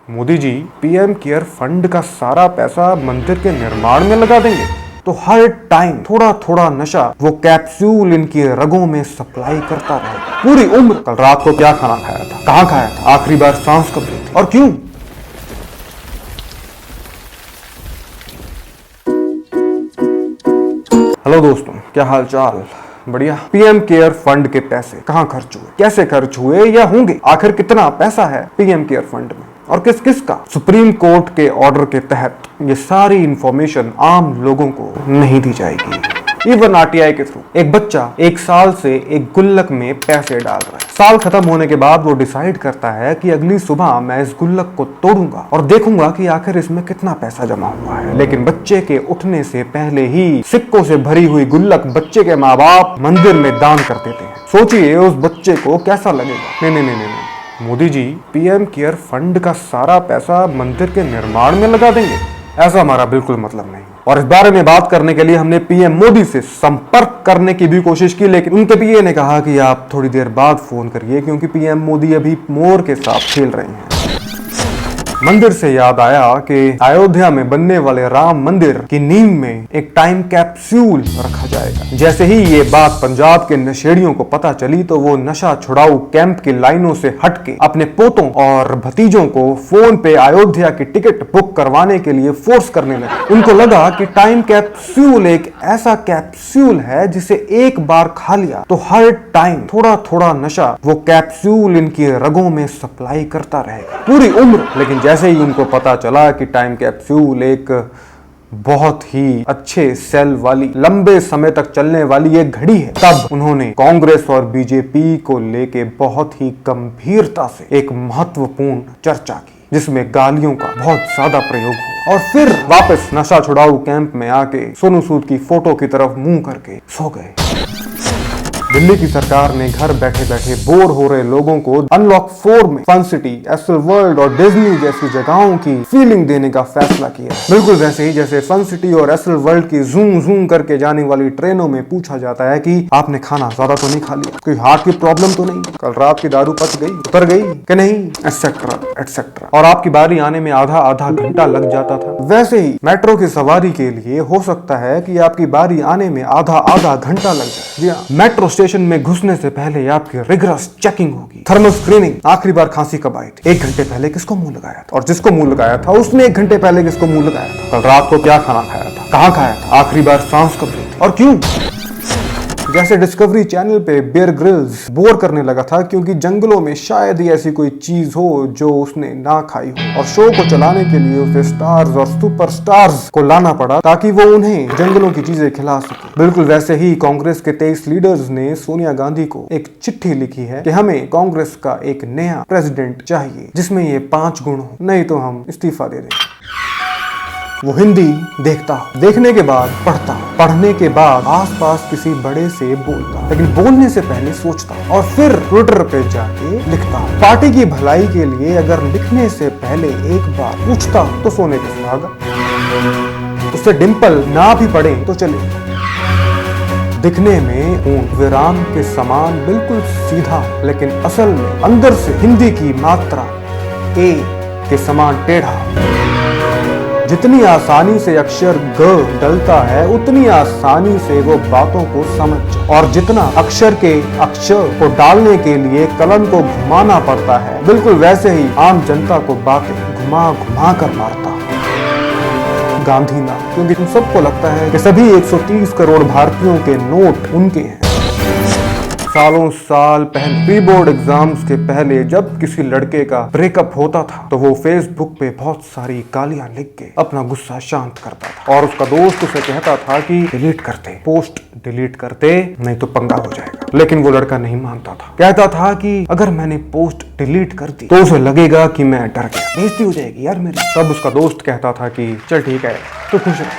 Modi ji PM care fund का सारा पैसा मंदिर के निर्माण में लगा देंगे तो हर टाइम थोड़ा थोड़ा नशा वो कैप्सूल इनकी रगों में सप्लाई करता रहेगा पूरी उम्र। कल रात को क्या खाना खाया था, कहाँ खाया था, आखिरी बार सांस कब ली थी और क्यों? हेलो दोस्तों, क्या हाल चाल? बढ़िया। पीएम केयर फंड के पैसे कहाँ खर्च हुए, कैसे खर्च हुए या होंगे, आखिर कितना पैसा है पीएम केयर फंड में और किस किस का? सुप्रीम कोर्ट के ऑर्डर के तहत ये सारी इंफॉर्मेशन आम लोगों को नहीं दी जाएगी, इवन आरटीआई के थ्रू। एक बच्चा 1 साल से एक गुल्लक में पैसे डाल रहा है। साल खत्म होने के बाद वो डिसाइड करता है कि अगली सुबह मैं इस गुल्लक को तोड़ूंगा और देखूंगा कि आखिर इसमें कितना पैसा जमा हुआ है। लेकिन बच्चे के उठने से पहले ही सिक्कों से भरी हुई गुल्लक बच्चे के माँ बाप मंदिर में दान कर देते हैं। सोचिए उस बच्चे को कैसा लगेगा। नहीं, Modi ji PM care fund का सारा पैसा मंदिर के निर्माण में लगा देंगे, ऐसा हमारा बिल्कुल मतलब नहीं। और इस बारे में बात करने के लिए हमने पीएम मोदी से संपर्क करने की भी कोशिश की, लेकिन उनके पीए ने कहा कि आप थोड़ी देर बाद फोन करिए क्योंकि पीएम मोदी अभी मोर के साथ खेल रहे हैं। मंदिर से याद आया कि अयोध्या में बनने वाले राम मंदिर की नींव में एक टाइम कैप्सूल रखा जाएगा। जैसे ही ये बात पंजाब के नशेड़ियों को पता चली तो वो नशा छुड़ाऊ कैंप की लाइनों से हटके अपने पोतों और भतीजों को फोन पे अयोध्या की टिकट बुक करवाने के लिए फोर्स करने लगे। उनको लगा कि टाइम कैप्सूल एक ऐसा कैप्सूल है जिसे एक बार खा लिया तो हर टाइम थोड़ा थोड़ा नशा वो कैप्सूल इनकी रगों में सप्लाई करता रहेगा पूरी उम्र। लेकिन जैसे ही उनको पता चला कि टाइम कैप्सूल एक बहुत ही अच्छे सेल वाली, लंबे समय तक चलने वाली एक घड़ी है, तब उन्होंने कांग्रेस और बीजेपी को लेके बहुत ही गंभीरता से एक महत्वपूर्ण चर्चा की जिसमें गालियों का बहुत ज्यादा प्रयोग हुआ और फिर वापस नशा छुड़ाऊ कैंप में आके सोनू सूद की फोटो की तरफ मुंह करके सो गए। दिल्ली की सरकार ने घर बैठे बैठे बोर हो रहे लोगों को अनलॉक 4 में फन सिटी, एस्ट्रल वर्ल्ड और डिज्नी जैसी जगहों की फीलिंग देने का फैसला किया। बिल्कुल वैसे ही जैसे फन सिटी और एस्ट्रल वर्ल्ड की जूम जूम करके जाने वाली ट्रेनों में पूछा जाता है कि आपने खाना ज्यादा तो नहीं खा लिया, कोई हार्ट की प्रॉब्लम तो नहीं, कल रात की दारू पच गई, उतर गई कि नहीं, एटसेट्रा एटसेट्रा। और आपकी बारी आने में आधा आधा घंटा लग जाता था। वैसे ही मेट्रो की सवारी के लिए हो सकता है कि आपकी बारी आने में आधा आधा घंटा लग जाए। जी हाँ, मेट्रो स्टेशन में घुसने से पहले आपकी रिगरस चेकिंग होगी, थर्मल स्क्रीनिंग। आखिरी बार खांसी कब आई थी, 1 घंटे पहले किसको मुंह लगाया था, और जिसको मुंह लगाया था उसने 1 घंटे पहले किसको मुंह लगाया था, कल रात को क्या खाना खाया था, कहाँ खाया था, आखिरी बार सांस कब ली थी और क्यों? जैसे डिस्कवरी चैनल पे बेयर ग्रिल्स बोर करने लगा था क्योंकि जंगलों में शायद ही ऐसी कोई चीज हो जो उसने ना खाई हो, और शो को चलाने के लिए उसे स्टार्स और सुपरस्टार्स को लाना पड़ा ताकि वो उन्हें जंगलों की चीजें खिला सके। बिल्कुल वैसे ही कांग्रेस के 23 लीडर्स ने सोनिया गांधी को एक चिट्ठी लिखी है कि हमें कांग्रेस का एक नया प्रेसिडेंट चाहिए जिसमें ये 5 गुण हो, नहीं तो हम इस्तीफा दे देंगे। वो हिंदी देखता, देखने के बाद पढ़ता, पढ़ने के बाद आसपास किसी बड़े से बोलता, लेकिन बोलने से पहले सोचता और फिर ट्विटर पे जाके लिखता। पार्टी की भलाई के लिए अगर लिखने से पहले एक बार पूछता तो सोने के सुहागा, उससे डिंपल ना भी पड़े तो चले। दिखने में पूर्ण विराम के समान बिल्कुल सीधा, लेकिन असल में अंदर से हिंदी की मात्रा ए के समान टेढ़ा। जितनी आसानी से अक्षर ग डलता है उतनी आसानी से वो बातों को समझ, और जितना अक्षर के अक्षर को डालने के लिए कलम को घुमाना पड़ता है, बिल्कुल वैसे ही आम जनता को बातें घुमा घुमा कर मारता है गांधी ना, क्योंकि तुम सबको लगता है कि सभी 130 करोड़ भारतीयों के नोट उनके हैं। सालों साल पहले प्री बोर्ड एग्जाम्स के पहले जब किसी लड़के का ब्रेकअप होता था तो वो फेसबुक पे बहुत सारी गालियां लिख के अपना गुस्सा शांत करता था, और उसका दोस्त उसे कहता था कि डिलीट करते, पोस्ट डिलीट करते, नहीं तो पंगा हो जाएगा। लेकिन वो लड़का नहीं मानता था, कहता था कि अगर मैंने पोस्ट डिलीट कर दी तो उसे लगेगा कि मैं डर गया, बेइज्जती हो जाएगी यार मेरी। तब उसका दोस्त कहता था कि चल ठीक है, तू खुश रह,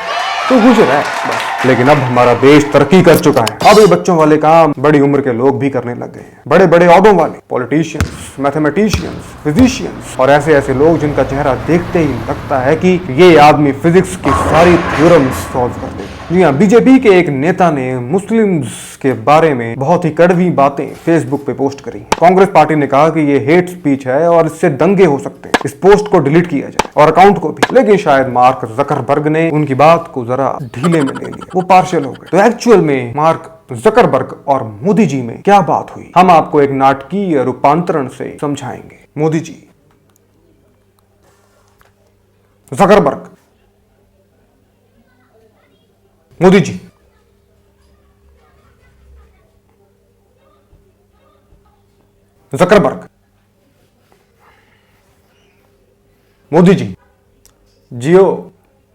तू खुश रह बस। लेकिन अब हमारा देश तरक्की कर चुका है, अब ये बच्चों वाले काम बड़ी उम्र के लोग भी करने लग गए हैं, बड़े बड़े औहदों वाले, पॉलिटिशियंस, मैथमेटिशियंस, फिजिशियंस और ऐसे ऐसे लोग जिनका चेहरा देखते ही लगता है कि ये आदमी फिजिक्स की सारी थ्योरम्स सॉल्व कर देगा। जी हाँ, बीजेपी के एक नेता ने मुस्लिम्स के बारे में बहुत ही कड़वी बातें फेसबुक पे पोस्ट करी। कांग्रेस पार्टी ने कहा कि ये हेट स्पीच है और इससे दंगे हो सकते हैं, इस पोस्ट को डिलीट किया जाए और अकाउंट को भी। लेकिन शायद मार्क जकरबर्ग ने उनकी बात को जरा ढीले में ले लिया, वो पार्शियल हो गए। तो एक्चुअल में मार्क जकरबर्ग और मोदी जी में क्या बात हुई, हम आपको एक नाटकीय रूपांतरण से समझाएंगे। Modi ji, Zuckerberg, Modi ji, Zuckerberg, Modi ji, Jio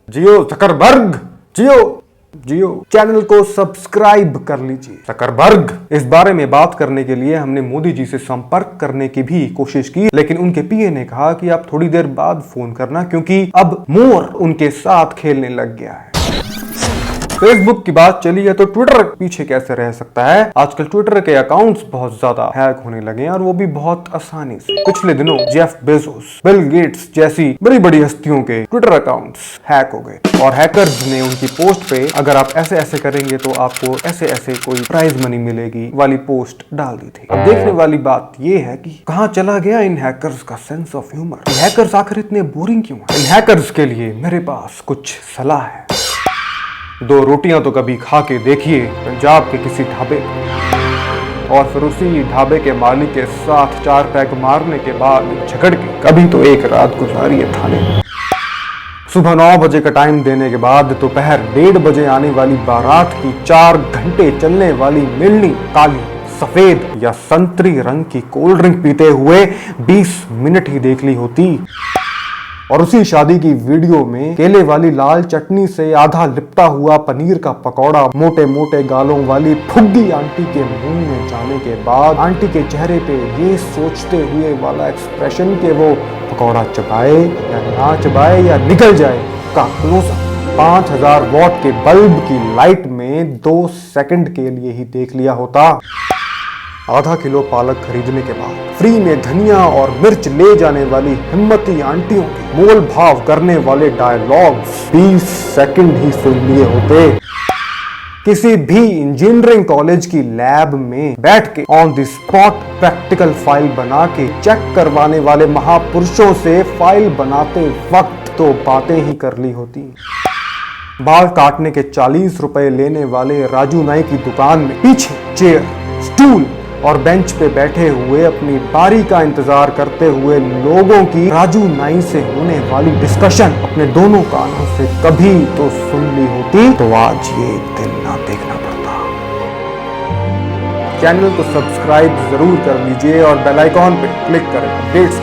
Jio Zuckerberg, Jio Jio. Channel को सब्सक्राइब कर लीजिए जकरबर्ग। इस बारे में बात करने के लिए हमने मोदी जी से संपर्क करने की भी कोशिश की, लेकिन उनके पीए ने कहा कि आप थोड़ी देर बाद फोन करना, क्योंकि अब मोर उनके साथ खेलने लग गया है। फेसबुक की बात चली है तो ट्विटर पीछे कैसे रह सकता है। आजकल ट्विटर के अकाउंट्स बहुत ज्यादा हैक होने लगे हैं, और वो भी बहुत आसानी से। पिछले दिनों जेफ बेजोस, बिल गेट्स जैसी बड़ी बड़ी हस्तियों के ट्विटर अकाउंट्स हैक हो गए, और हैकर्स ने उनकी पोस्ट पे अगर आप ऐसे ऐसे करेंगे तो आपको ऐसे ऐसे कोई प्राइज मनी मिलेगी वाली पोस्ट डाल दी थी। अब देखने वाली बात ये है कि कहां चला गया इन हैकर्स का सेंस ऑफ ह्यूमर। हैकर्स आखिर इतने बोरिंग क्यों हैं? इन हैकर्स के लिए मेरे पास कुछ सलाह है। 2 रोटियां तो कभी खा के देखिए पंजाब के किसी ढाबे, और फिर उसी ढाबे के मालिक के साथ 4 पैग मारने के बाद झगड़ के कभी तो एक रात गुजारिए थाने में। सुबह 9 बजे का टाइम देने के बाद दोपहर 1:30 बजे आने वाली बारात की 4 घंटे चलने वाली मिलनी काली, सफेद या संतरी रंग की कोल्ड ड्रिंक पीते हुए 20 मिनट ही देख ली होती, और उसी शादी की वीडियो में केले वाली लाल चटनी से आधा लिपटा हुआ पनीर का पकौड़ा मोटे मोटे गालों वाली फुग्गी आंटी के मुंह में जाने के बाद आंटी के चेहरे पे ये सोचते हुए वाला एक्सप्रेशन कि वो पकौड़ा चबाए या ना चबाए या निकल जाए का क्लोजअप 5000 वॉट के बल्ब की लाइट में 2 सेकंड के लिए ही देख लिया होता। आधा किलो पालक खरीदने के बाद फ्री में धनिया और मिर्च ले जाने वाली हिम्मती आंटियों के मोल भाव करने वाले डायलॉग्स 20 सेकंड ही सुन लिए होते। किसी भी इंजीनियरिंग कॉलेज की लैब में बैठ के on the spot practical file बना के चेक करवाने वाले महापुरुषों से फाइल बनाते वक्त तो बातें ही कर ली होती। बाल काटने के 40 रुपए लेने वाले राजू नाई की दुकान में पीछे चेयर, स्टूल और बेंच पे बैठे हुए अपनी बारी का इंतजार करते हुए लोगों की राजू नाई से होने वाली डिस्कशन अपने दोनों कानों से कभी तो सुन ली होती, तो आज ये दिन ना देखना पड़ता। चैनल को सब्सक्राइब जरूर कर लीजिए और बेल आइकॉन पे क्लिक करें अपडेट्स